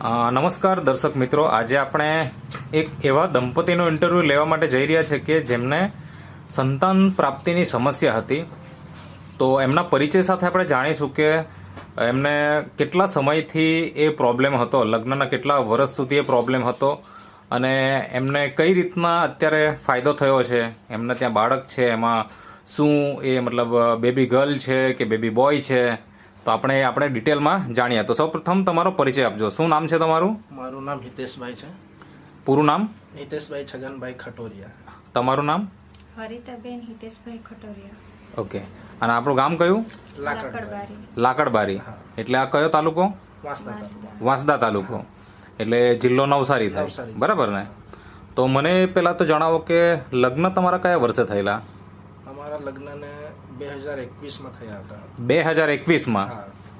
નમસ્કાર દર્શક મિત્રો, આજે આપણે એક એવા દંપતીનો ઇન્ટરવ્યૂ લેવા માટે જઈ રહ્યા છે કે જેમને સંતાન પ્રાપ્તિની સમસ્યા હતી. તો એમના પરિચય સાથે આપણે જાણીશું કે એમને કેટલા સમયથી એ પ્રોબ્લેમ હતો, લગ્નના કેટલા વર્ષ સુધી એ પ્રોબ્લેમ હતો અને એમને કઈ રીતના અત્યારે ફાયદો થયો છે. એમને ત્યાં બાળક છે, એમાં શું એ મતલબ બેબી ગર્લ છે કે બેબી બોય છે, તો આપણે ડિટેલમાં જાણીએ. તો સૌપ્રથમ તમારો પરિચય આપજો. શું નામ છે તમારું? મારું નામ હિતેશભાઈ છે. પૂરું નામ? હિતેશભાઈ છગનભાઈ ખટોરિયા. તમારું નામ? હરિતાબેન હિતેશભાઈ ખટોરિયા. ઓકે. અને આપણું ગામ કયું? લાકડબારી. લાકડબારી. એટલે આ કયો તાલુકો? વાંસદા તાલુકો. એટલે જિલ્લો નવસારી થાય, બરાબર ને? તો મને પહેલા તો જણાવો કે લગ્ન તમારા કયા વર્ષે થયેલા? અમારા લગ્નને 2021માં થયા હતા. 2021માં?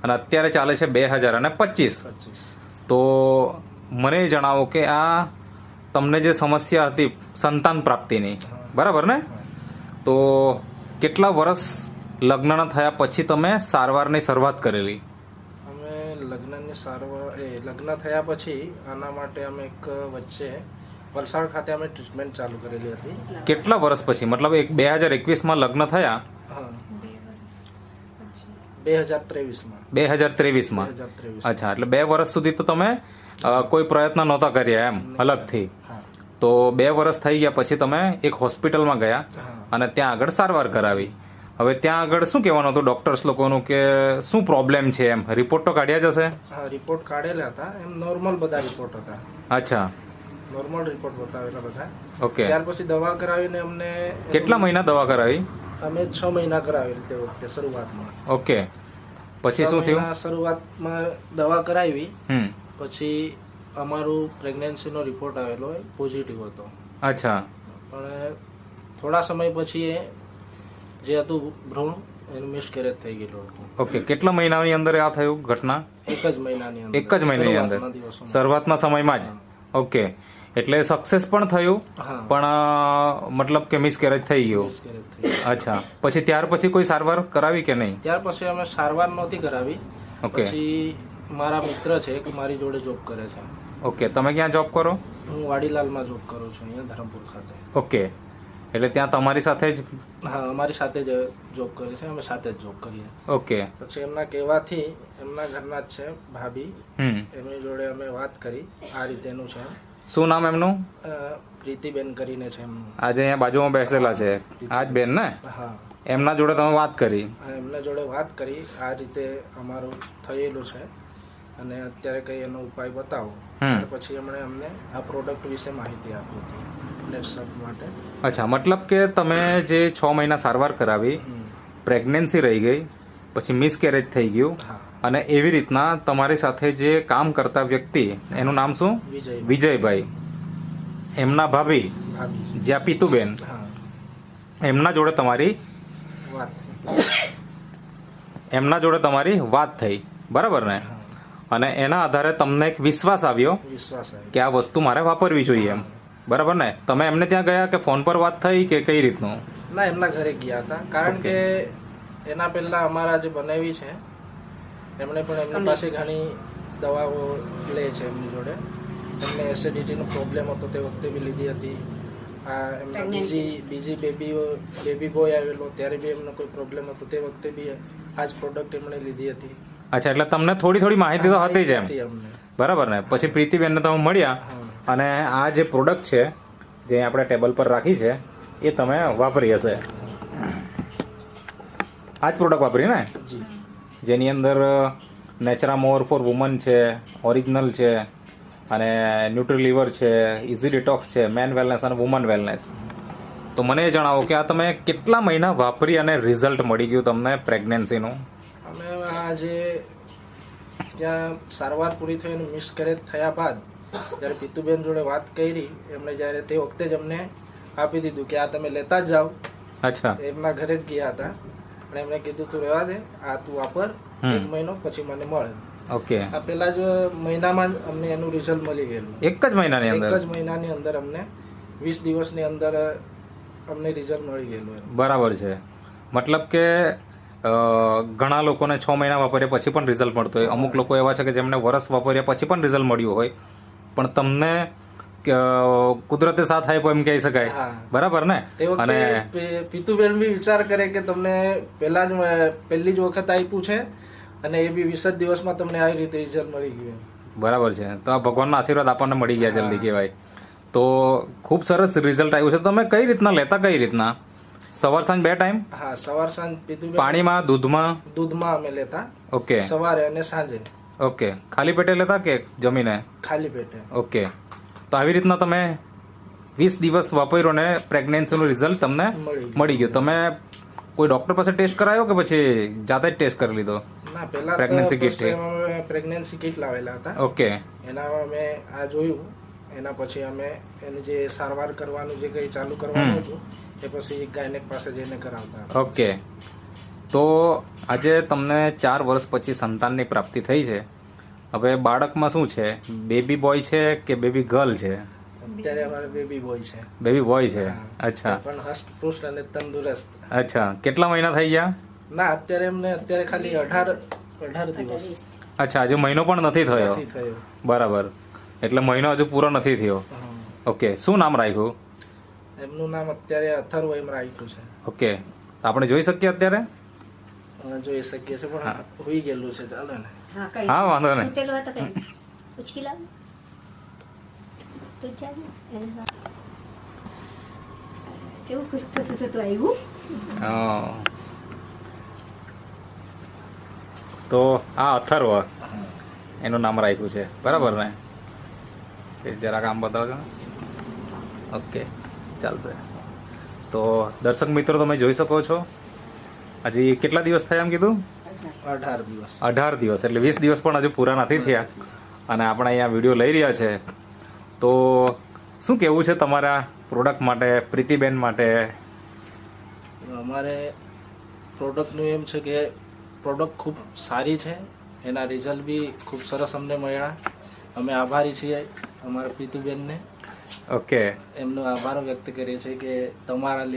અને અત્યારે ચાલે છે 2025. તો મને જણાવો કે આ તમને જે સમસ્યા હતી સંતાન પ્રાપ્તિની, બરાબર ને? તો કેટલા વર્ષ લગ્ન થયા પછી તમે સારવારની શરૂઆત કરેલી? અમે લગ્ન થયા પછી આના માટે અમે એક વચ્ચે વલસાડ ખાતે અમે ટ્રીટમેન્ટ ચાલુ કરેલી હતી. કેટલા વર્ષ પછી? મતલબ 2021માં લગ્ન થયા? 2023માં. અચ્છા, એટલે 2 વર્ષ સુધી તો તમે કોઈ પ્રયત્ન નહોતા કર્યા એમ અલગથી. તો 2 વર્ષ થઈ ગયા પછી તમે એક હોસ્પિટલમાં ગયા અને ત્યાં આગળ સારવાર કરાવી. હવે ત્યાં આગળ શું કહેવાનું હતું ડોક્ટર્સ લોકોનું કે શું પ્રોબ્લેમ છે એમ? રિપોર્ટ તો કાઢ્યા જ હશે? હા, રિપોર્ટ કાઢેલા હતા. એમ નોર્મલ બધા રિપોર્ટ હતા. અચ્છા, નોર્મલ રિપોર્ટ બતાવેલા બધા. ઓકે. ત્યાર પછી દવા કરાવીને અમને કેટલા મહિના દવા કરાવી? અમે 6 મહિના કરાવેલી તે વખતે શરૂઆતમાં. ઓકે. પછી શું થયું? શરૂઆતમાં દવા કરાવી પછી અમારું પ્રેગ્નન્સીનો રિપોર્ટ આવેલો પોઝિટિવ હતો. અચ્છા. પણ થોડા સમય પછી એ જે હતું ભ્રૂણ એનું મિસકેરેજ થઈ ગયેલું હતું. ઓકે. કેટલા મહિનાની અંદર આ થયું ઘટના? 1 જ મહિનાની અંદર. 1 જ મહિનાની અંદર, શરૂઆતના સમયમાં જ? ઓકે. એટલે સક્સેસ પણ થયું પણ મતલબ કે મિસકેરેજ થઈ ગયું. અચ્છા. પછી ત્યાર પછી કોઈ સારવાર કરાવી કે નહીં? ત્યાર પછી અમે સારવાર નહોતી કરાવી. ઓકે. પછી મારા મિત્ર છે કે મારી જોડે જોબ કરે છે. ઓકે. તમે ક્યાં જોબ કરો? હું વાડીલાલમાં જોબ કરું છું, અહીંયા ધરમપુર ખાતે. ઓકે. એટલે ત્યાં તમારી સાથે જ? હા, અમારી સાથે જ જોબ કરે છે, અમે સાથે જ જોબ કરીએ. ઓકે. પછી એમના કહેવાથી એમના ઘરના જ છે ભાભી, એમની જોડે અમે વાત કરી આ રીતેનું છે. શું નામ એમનું? પ્રીતિબેન કરીને છે એમનું. આજે અહીંયા બાજુમાં બેસેલા છે આ જ બેન ને? હા. એમના જોડે તમે વાત કરી? એમના જોડે વાત કરી આ રીતે અમારું થયેલું છે અને અત્યારે કઈ એનો ઉપાય બતાવો. પછી એમણે અમને આ પ્રોડક્ટ વિશે માહિતી આપી હતી લેટ્સઅપ માટે. અચ્છા. મતલબ કે તમે જે 6 મહિના સારવાર કરાવી, પ્રેગ્નન્સી રહી ગઈ, પછી મિસકેરેજ થઈ ગયું અને એવી રીતના તમારી સાથે જે કામ કરતા વ્યક્તિ, એનું નામ શું? વિજયભાઈ. એમના ભાભી જ્યાં પીતુબેન, એમના જોડે તમારી વાત થઈ, બરાબર ને? અને એના આધારે તમને એક વિશ્વાસ આવ્યો કે આ વસ્તુ મારે વાપરવી જોઈએ એમ, બરાબર ને? તમે એમને ત્યાં ગયા કે ફોન પર વાત થઈ કે કઈ રીતનું? ના, એમના ઘરે ગયા હતા. કારણ કે એના પહેલા અમારા જે બનાવી છે એમણે પણ એમની પાસે ઘણી દવાઓ લે છે એમની જોડે. એમને એસિડિટીનો પ્રોબ્લેમ હતો તે વખતે બી લીધી હતી. આ એમના બીજી બેબી બોય આવેલો ત્યારે બી એમનો કોઈ પ્રોબ્લેમ હતો તે વખતે બી આ જ પ્રોડક્ટ એમણે લીધી હતી. અચ્છા. એટલે તમને થોડી માહિતી તો હતી જ એમ, બરાબર ને? પછી પ્રીતિબેનને તમે મળ્યા અને આ જે પ્રોડક્ટ છે જે આપણે ટેબલ પર રાખી છે એ તમે વાપરી હશે. આ જ પ્રોડક્ટ વાપરી ને? જેની અંદર નેચરામોર ફોર વુમન છે, ઓરિજિનલ છે અને ન્યુટ્રીલિવર છે, ઇઝી ડિટોક્સ છે, મેન વેલનેસ અને વુમન વેલનેસ. તો મને એ જણાવો કે આ તમે કેટલા મહિના વાપરી અને રિઝલ્ટ મળી ગયું તમને પ્રેગ્નન્સીનું? અમે આ જે ત્યાં સારવાર પૂરી થઈ અને મિસકેરેજ થયા બાદ જ્યારે પીતુબેન જોડે વાત કરી, એમણે જ્યારે તે વખતે જ અમને આપી દીધું કે આ તમે લેતા જ જાઓ. અચ્છા. એમના ઘરે જ ગયા હતા અને એમણે કીધું તું રહેવા દે, આ તું વાપર 1 મહિનો પછી મને મળે. ઓકે. આ પેલા જ મહિનામાં જ અમને એનું રિઝલ્ટ મળી ગયેલું. 1 જ મહિનાની અંદર? 1 જ મહિનાની અંદર અમને 20 દિવસની અંદર અમને રિઝલ્ટ મળી ગયેલું. બરાબર છે. મતલબ કે ઘણા લોકોને 6 મહિના વાપર્યા પછી પણ રિઝલ્ટ મળતું હોય, અમુક લોકો એવા છે કે જેમને વર્ષ વાપર્યા પછી પણ રિઝલ્ટ મળ્યું હોય, પણ તમને કુદરતે સાથ આપ્યો એમ કહી શકાય. હા. બરાબર ને? તે અને વખતે પીતુબેન બી વિચાર કરે કે તમને પહેલી જ વખત આપ્યું છે અને એ બી 20 જ દિવસમાં તમને આવી રીતે રિઝલ્ટ મળી ગયું. બરાબર છે, તો આ ભગવાનના આશીર્વાદ આપણને મળી ગયા જલ્દી કહેવાય. તો ખૂબ સરસ રિઝલ્ટ આવ્યું છે. તમે કઈ રીતના લેતા, કઈ રીતના? સવાર સાંજ 2 ટાઈમ? હા, સવાર સાંજ પીતુબેન પાણીમાં, દૂધમાં? દૂધમાં અમે લેતા, ઓકે સવારે અને સાંજે ઓકે. ખાલી પેટે લેતા કે જમીને? ખાલી પેટે. ઓકે. તો આવી રીતના તમે 20 દિવસ વાપર્યો ને પ્રેગ્નન્સીનું રિઝલ્ટ તમને મળી ગયું. તમે કોઈ ડોક્ટર પાસે ટેસ્ટ કરાયો કે પછી જાતે જ ટેસ્ટ કરી લીધો? ના, પહેલા Pregnancy kit તો અમે પ્રેગ્નન્સી કિટ લાવેલા હતા. ઓકે એનામાં અમે આ જોયું, એના પછી અમે એની જે સારવાર કરવાનું જે કંઈ ચાલુ કરવાનું હતું એ પછી ગાયનેક પાસે જઈને કરાવતા હતા. ઓકે. તો આજે તમને 4 વર્ષ પછી સંતાનની પ્રાપ્તિ થઈ છે. હવે બાળકમાં શું છે, બેબી બોય છે કે બેબી ગર્લ છે? અત્યારે અમારે બેબી બોય છે. બેબી બોય છે. હા. અચ્છા પણ હષ્ટપુષ્ટ અને તંદુરસ્ત. અચ્છા. કેટલા મહિના થઈ ગયા? ના, અત્યારે ખાલી 18 દિવસ અચ્છા, હજુ મહિનો પણ નથી થયો. નથી થયો. બરાબર, એટલે મહિનો હજુ પૂરો નથી થયો. હા. ઓકે. શું નામ રાખ્યું? એમનું નામ અત્યારે અથર્વ એમ રાખ્યું છે. ઓકે. તો આપણે જોઈ શકીએ અત્યારે? જોઈ શકીએ છે, પણ હોઈ ગયેલું છે. ચાલો ને. હા, વાંધો નહીં. ઉતેલું હતું કઈ ઉચકી લાવ તો ચાલ કેવું ખુશ થતું આવ્યું. હા. તો આ અથર્વ એનું નામ રાખ્યું છે, બરાબર ને? એ જરાક આમ બતાવજો. ઓકે, ચાલશે. તો દર્શક મિત્રો તમે જોઈ શકો છો, હજી કેટલા દિવસ થયા એમ કીધું? 18 દિવસ. 18 દિવસ, એટલે 20 દિવસ પણ હજુ પૂરા નથી થયા અને આપણે અહીંયા વિડીયો લઈ રહ્યા છે. તો શું કહેવું છે તમારા પ્રોડક્ટ માટે, પ્રીતિબેન માટે? અમારે પ્રોડક્ટનું એમ છે કે પ્રોડક્ટ ખૂબ સારી છે, એના રિઝલ્ટ બી ખૂબ સરસ અમને મળ્યા. અમે આભારી છીએ અમારા પ્રીતુબેનને. ઓકે. એમનો આભાર વ્યક્ત કરીએ છીએ કે તમારા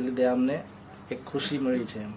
લીધે અમને એક ખુશી મળી છે એમ.